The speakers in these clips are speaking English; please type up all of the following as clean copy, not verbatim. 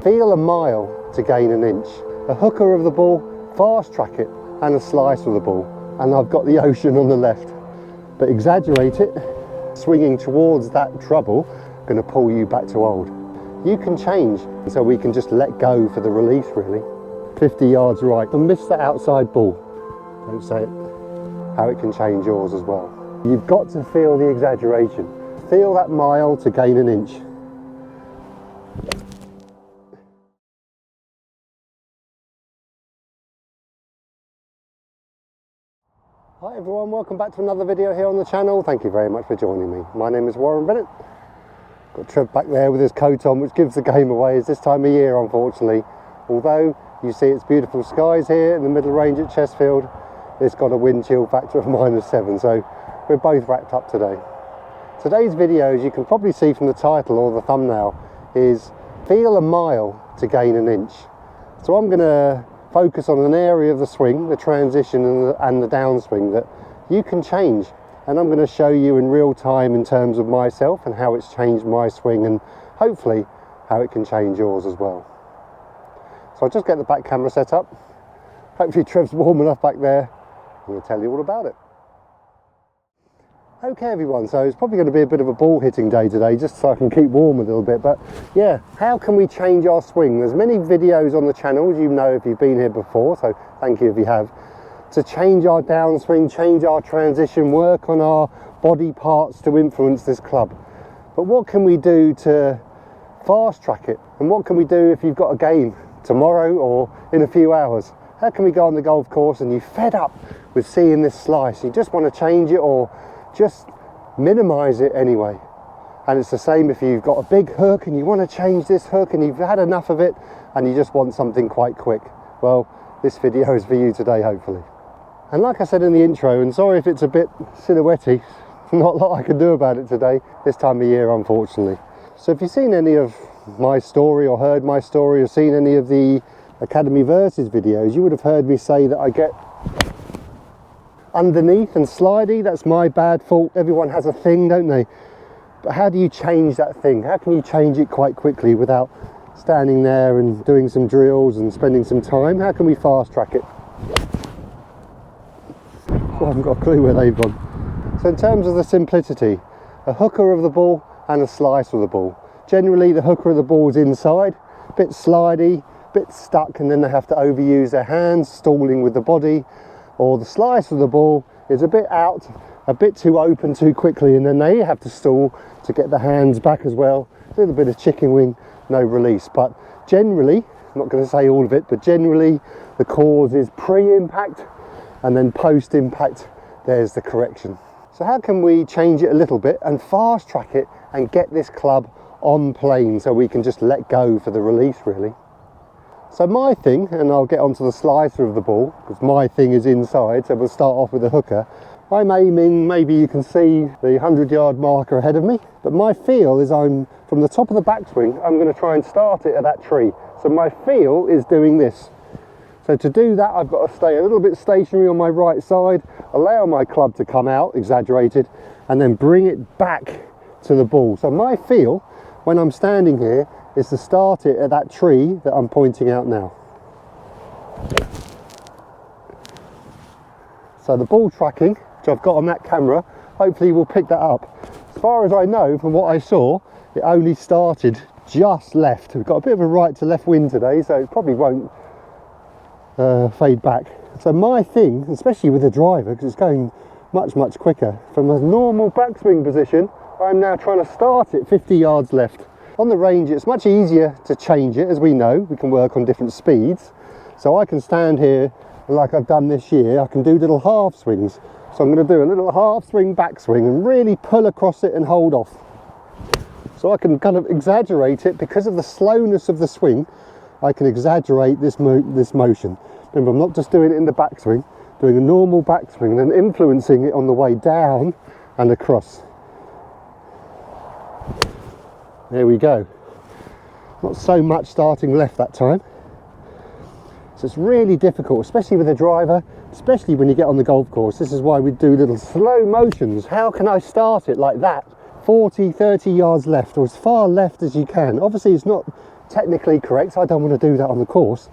Feel a mile to gain an inch. A hooker of the ball, fast track it, and a slice of the ball. And I've got the ocean on the left. But exaggerate it, swinging towards that trouble, going to pull you back to old. You can change, so we can just let go for the release really. 50 yards right, and miss that outside ball. Don't say it. How it can change yours as well. You've got to feel the exaggeration. Feel that mile to gain an inch. Hi everyone, welcome back to another video here on the channel. Thank you very much for joining me. My name is Warren Bennett. Got Trev back there with his coat on, which gives the game away. It's this time of year, unfortunately. Although you see it's beautiful skies here in the middle range at Chesterfield, it's got a wind chill factor of -7, so we're both wrapped up today. Today's video, as you can probably see from the title or the thumbnail, is feel a mile to gain an inch. So I'm going to focus on an area of the swing, the transition and the downswing that you can change. And I'm going to show you in real time in terms of myself and how it's changed my swing, and hopefully how it can change yours as well. So I'll just get the back camera set up. Hopefully Trev's warm enough back there. I'm going to tell you all about it. Okay everyone, so it's probably going to be a bit of a ball hitting day today, just so I can keep warm a little bit. But yeah, how can we change our swing? There's many videos on the channel, as you know if you've been here before, so thank you if you have, to change our downswing, change our transition, work on our body parts to influence this club. But what can we do to fast track it? And what can we do if you've got a game tomorrow or in a few hours? How can we go on the golf course and you're fed up with seeing this slice, you just want to change it or just minimize it anyway? And it's the same if you've got a big hook and you want to change this hook and you've had enough of it and you just want something quite quick. Well, this video is for you today, hopefully. And like I said in the intro, and sorry if it's a bit silhouette-y, not a lot I can do about it today, this time of year unfortunately. So if you've seen any of my story or heard my story or seen any of the Academy Versus videos, you would have heard me say that I get underneath and slidey. That's my bad fault. Everyone has a thing, don't they? But how do you change that thing? How can you change it quite quickly without standing there and doing some drills and spending some time? How can we fast track it? Well, I haven't got a clue where they've gone. So in terms of the simplicity, a hooker of the ball and a slice of the ball. Generally the hooker of the ball is inside, a bit slidey, a bit stuck, and then they have to overuse their hands, stalling with the body. Or the slice of the ball is a bit out, a bit too open too quickly, and then they have to stall to get the hands back as well. A little bit of chicken wing, no release. But generally, I'm not going to say all of it, but generally the cause is pre-impact, and then post-impact there's the correction. So how can we change it a little bit and fast track it and get this club on plane so we can just let go for the release really? So my thing, and I'll get onto the slicer of the ball, because my thing is inside, so we'll start off with a hooker. I'm aiming, maybe you can see the 100-yard marker ahead of me, but my feel is I'm, from the top of the backswing, I'm going to try and start it at that tree. So my feel is doing this. So to do that, I've got to stay a little bit stationary on my right side, allow my club to come out, exaggerated, and then bring it back to the ball. So my feel, when I'm standing here, is to start it at that tree that I'm pointing out now. So the ball tracking, which I've got on that camera, hopefully will pick that up. As far as I know, from what I saw, it only started just left. We've got a bit of a right to left wind today, so it probably won't fade back. So my thing, especially with the driver, because it's going much quicker, from a normal backswing position, I'm now trying to start it 50 yards left. On the range it's much easier to change it, as we know, we can work on different speeds. So I can stand here like I've done this year, I can do little half swings. So I'm going to do a little half swing backswing and really pull across it and hold off. So I can kind of exaggerate it because of the slowness of the swing. I can exaggerate this motion. Remember, I'm not just doing it in the backswing, doing a normal backswing and then influencing it on the way down and across. There we go. Not so much starting left that time. So it's really difficult, especially with a driver, especially when you get on the golf course. This is why we do little slow motions. How can I start it like that? 40, 30 yards left, or as far left as you can. Obviously it's not technically correct. I don't want to do that on the course,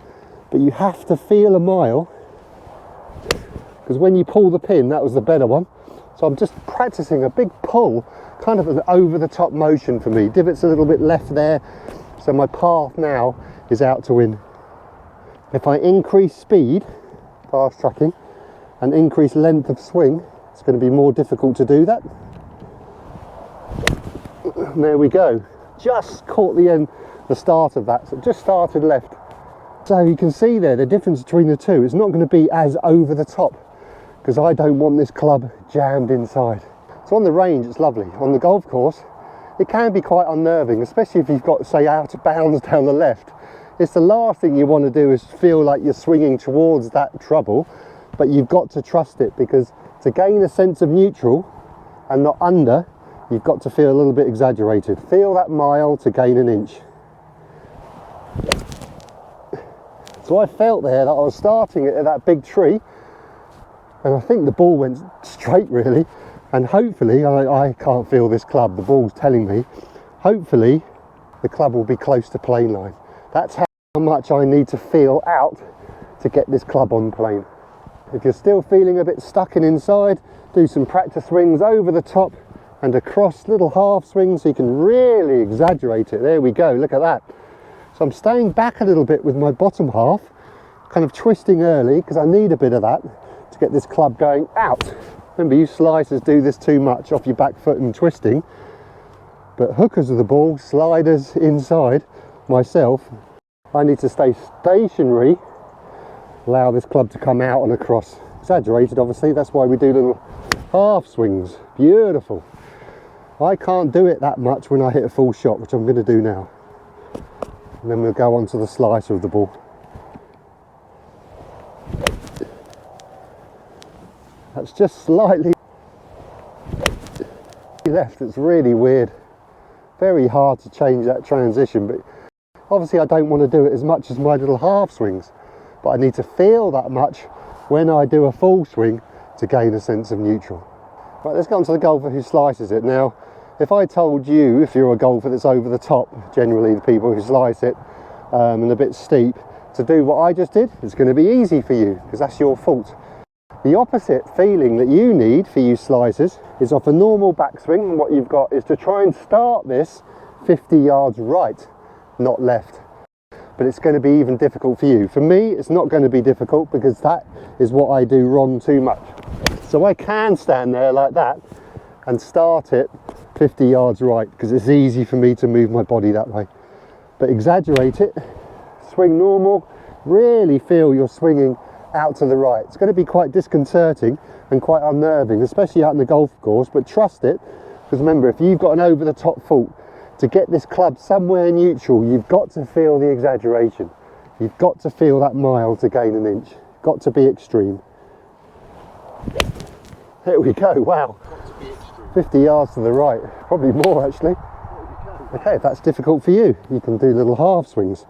but you have to feel a mile, because when you pull the pin, that was the better one. So I'm just practicing a big pull, kind of an over the top motion for me. Divot's a little bit left there, so my path now is out to win. If I increase speed, fast tracking, and increase length of swing, it's going to be more difficult to do that. And there we go. Just caught the start of that, so just started left. So you can see there the difference between the two. It's not going to be as over the top, because I don't want this club jammed inside. So on the range it's lovely. On the golf course it can be quite unnerving, especially if you've got, say, out of bounds down the left. It's the last thing you want to do is feel like you're swinging towards that trouble, but you've got to trust it, because to gain a sense of neutral and not under, you've got to feel a little bit exaggerated. Feel that mile to gain an inch. So I felt there that I was starting it at that big tree, and I think the ball went straight really, and hopefully, I can't feel this club, the ball's telling me, hopefully the club will be close to plane line. That's how much I need to feel out to get this club on plane. If you're still feeling a bit stuck in inside, do some practice swings over the top and across, little half swings, so you can really exaggerate it. There we go, look at that. So I'm staying back a little bit with my bottom half, kind of twisting early, because I need a bit of that to get this club going out. Remember, you slicers do this too much off your back foot and twisting, but hookers of the ball, sliders inside, myself, I need to stay stationary, allow this club to come out and across. Exaggerated obviously, that's why we do little half swings. Beautiful. I can't do it that much when I hit a full shot, which I'm going to do now. And then we'll go on to the slicer of the ball. That's just slightly left. It's really weird. Very hard to change that transition, but obviously I don't want to do it as much as my little half swings, but I need to feel that much when I do a full swing to gain a sense of neutral. Right, let's go on to the golfer who slices it. Now, if I told you, if you're a golfer that's over the top, generally the people who slice it and a bit steep, to do what I just did, it's going to be easy for you, because that's your fault. The opposite feeling that you need for you slicers is off a normal backswing, and what you've got is to try and start this 50 yards right, not left. But it's going to be even difficult for you. For me, it's not going to be difficult, because that is what I do wrong too much. So I can stand there like that and start it 50 yards right, because it's easy for me to move my body that way. But exaggerate it, swing normal, really feel you're swinging out to the right. It's going to be quite disconcerting and quite unnerving, especially out in the golf course, but trust it, because remember, if you've got an over the top fault, to get this club somewhere neutral, you've got to feel the exaggeration. You've got to feel that mile to gain an inch. Got to be extreme. There we go, wow. 50 yards to the right, probably more actually. Okay, if that's difficult for you, you can do little half swings.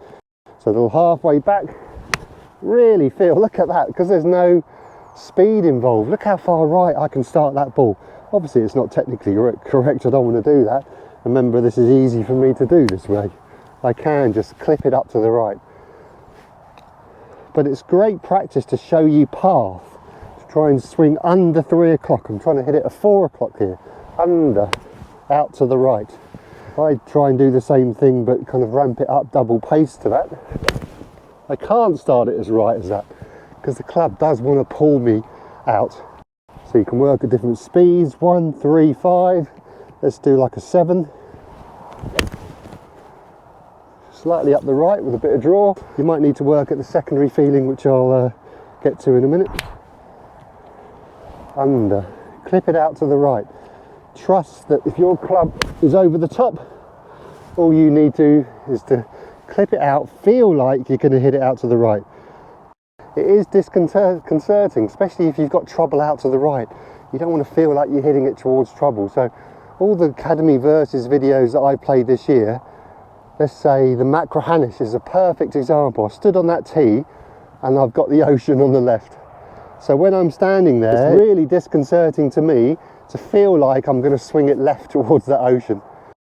So a little halfway back, really feel, look at that, because there's no speed involved. Look how far right I can start that ball. Obviously it's not technically correct, I don't want to do that. Remember, this is easy for me to do this way. I can just clip it up to the right. But it's great practice to show you path, to try and swing under 3 o'clock. I'm trying to hit it at 4 o'clock here. Under, out to the right. I try and do the same thing, but kind of ramp it up, double pace to that. I can't start it as right as that, because the club does want to pull me out. So you can work at different speeds, 1, 3, 5. Let's do like a 7. Slightly up the right with a bit of draw. You might need to work at the secondary feeling, which I'll get to in a minute. Under, clip it out to the right. Trust that if your club is over the top, all you need to is to clip it out, feel like you're going to hit it out to the right. It is disconcerting, especially if you've got trouble out to the right. You don't want to feel like you're hitting it towards trouble. So all the Academy Versus videos that I played this year, let's say the Macrohannis is a perfect example. I stood on that tee and I've got the ocean on the left. So when I'm standing there, it's really disconcerting to me to feel like I'm going to swing it left towards that ocean.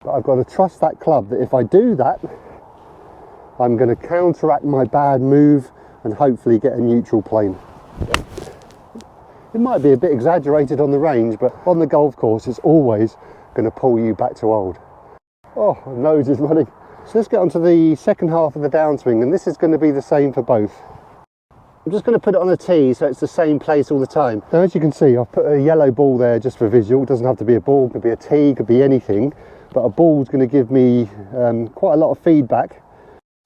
But I've got to trust that club that if I do that, I'm going to counteract my bad move and hopefully get a neutral plane. It might be a bit exaggerated on the range, but on the golf course it's always going to pull you back to old. Oh, my nose is running. So let's get on to the second half of the downswing, and this is going to be the same for both. I'm just going to put it on a tee so it's the same place all the time. Now as you can see, I've put a yellow ball there just for visual. It doesn't have to be a ball, it could be a tee, could be anything, but a ball's going to give me quite a lot of feedback.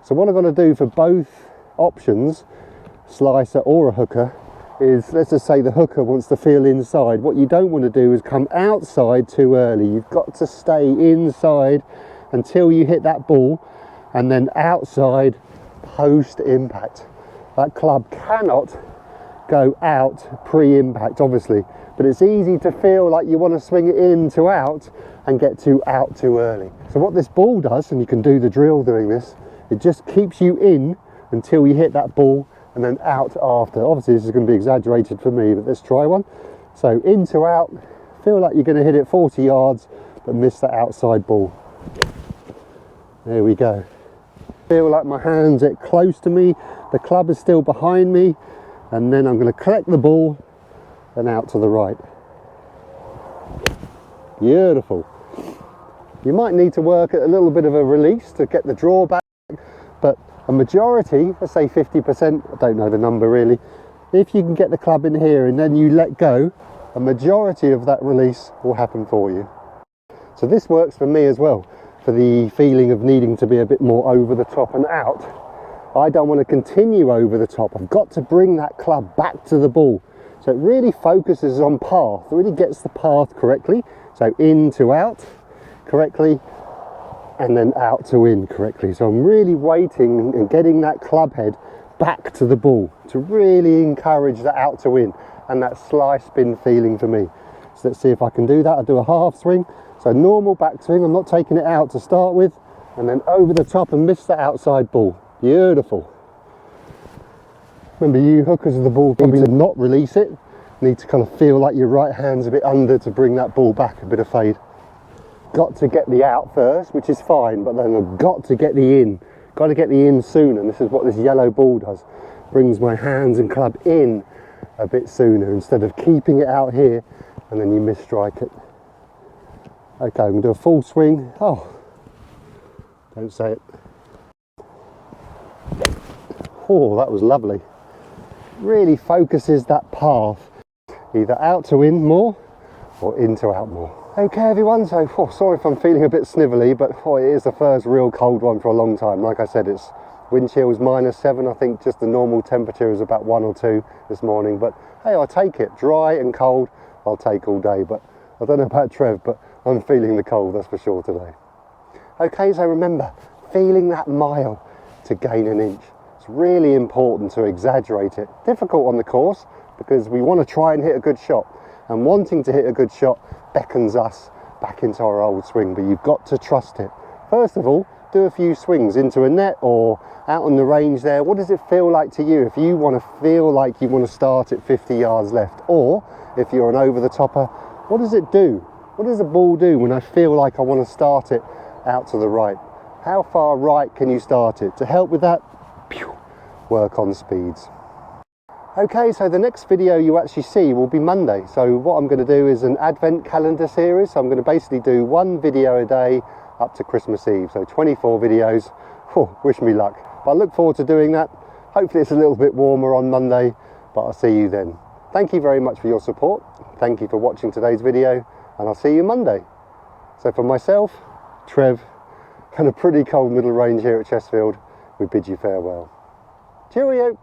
So what I'm going to do for both options, slicer or a hooker, is, let's just say the hooker wants to feel inside. What you don't want to do is come outside too early. You've got to stay inside until you hit that ball, and then outside post impact. That club cannot go out pre-impact, obviously, but it's easy to feel like you want to swing it in to out and get to out too early. So what this ball does, and you can do the drill doing this, it just keeps you in until you hit that ball and then out after. Obviously this is going to be exaggerated for me, but let's try one. So in to out, feel like you're going to hit it 40 yards but miss that outside ball. There we go. Feel like my hands are close to me, the club is still behind me, and then I'm going to collect the ball and out to the right. Beautiful. You might need to work at a little bit of a release to get the draw back, but a majority, let's say 50%, I don't know the number really, if you can get the club in here and then you let go, a majority of that release will happen for you. So this works for me as well, for the feeling of needing to be a bit more over the top and out. I don't want to continue over the top. I've got to bring that club back to the ball. So it really focuses on path, it really gets the path correctly. So in to out correctly, and then out to in correctly. So I'm really waiting and getting that club head back to the ball to really encourage the out to in and that slice spin feeling for me. So let's see if I can do that. I'll do a half swing. So normal backswing, I'm not taking it out to start with, and then over the top and miss the outside ball. Beautiful. Remember, you hookers of the ball probably to not release it. Need to kind of feel like your right hand's a bit under to bring that ball back, a bit of fade. Got to get the out first, which is fine, but then I've got to get the in. Got to get the in sooner, and this is what this yellow ball does. Brings my hands and club in a bit sooner instead of keeping it out here and then you misstrike it. Okay, I'm going to do a full swing. Oh, don't say it. Oh, that was lovely. Really focuses that path, either out to in more or in to out more. Okay everyone, so sorry if I'm feeling a bit snivelly, but it is the first real cold one for a long time. Like I said, it's wind chill is -7. I think just the normal temperature is about 1 or 2 this morning, but hey, I'll take it. Dry and cold, I'll take all day. But I don't know about Trev, but I'm feeling the cold, that's for sure today. Okay, so remember, feeling that mile to gain an inch. It's really important to exaggerate it. Difficult on the course because we want to try and hit a good shot, and wanting to hit a good shot beckons us back into our old swing, but you've got to trust it. First of all, do a few swings into a net or out on the range there. What does it feel like to you? If you want to feel like you want to start at 50 yards left, or if you're an over the topper, what does it do? What does the ball do when I feel like I want to start it out to the right? How far right can you start it? To help with that, work on speeds. Okay, so the next video you actually see will be Monday. So what I'm going to do is an advent calendar series. So I'm going to basically do 1 video a day up to Christmas Eve. So 24 videos. Wish me luck. But I look forward to doing that. Hopefully it's a little bit warmer on Monday, but I'll see you then. Thank you very much for your support. Thank you for watching today's video, and I'll see you Monday. So for myself, Trev, and a pretty cold middle range here at Chesterfield, we bid you farewell. Cheerio!